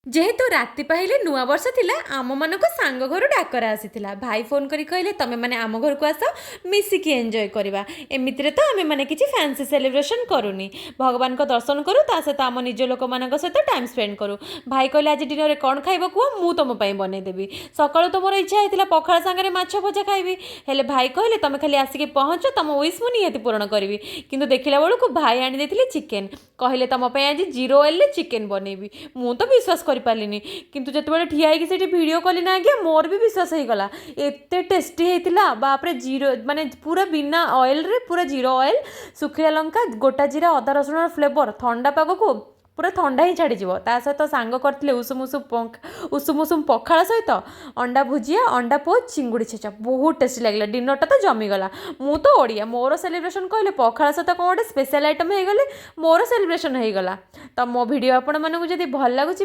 जेहेतु राति पाहिले नुआ वर्ष थिला आम मानक सांग घर डाकरा आसीथिला भाई फोन करी कहले तमे माने आम घर को आस मिसिकी एंजॉय करवा एमितिरे तो आमे माने किछि फैंसी सेलिब्रेशन करूनी भगवान को दर्शन करू ता सहित आम निज लोक मानक सहित टाइम स्पेंड करू भाई कहले आज डिनर रे कोन खाइबो कुह मु तुम पई बनै देबी सकाळु तो मोर इच्छा हेतिला पखाळ सांगरे माछ भजा खाइबी हेले भाई कहले तमे खाली आसिके पहुंच तम विश मु नियति पूर्ण करबी किंतु देखिला बेलू भाई आनी देथिले चिकेन कहले तम पई आज जीरो ऑयल रे चिकेन बनेबी मु तो विश्वास पारिनी किंतु जिते ठिया होगी भिडियो कली ना आज्ञा मोर भी विश्वास हो गला एते टेस्टी होता बापरे जीरो माने पूरा बिना ऑयल रे पूरा जीरो ऑयल सुखिया लंका गोटा जीरा अदा रसुण फ्लेवर ठंडा पाग को पूरा ठंडा ही छाड़ीज सहित सांग करते उषुम उषुम पखाड़ सहित अंडा भुजिया अंडा पो चिंगुड़ी छेचा बहुत टेस्टी लगे डिनरटा तो जमीगला मु तो ओडिया मोर सेलिब्रेशन कहले पखाड़ सहित कौन गोटे स्पेशल आइटम हो गले मोर सेलिब्रेशन हो गला तो मो भिडियो आपण मानक जदि भल लगुच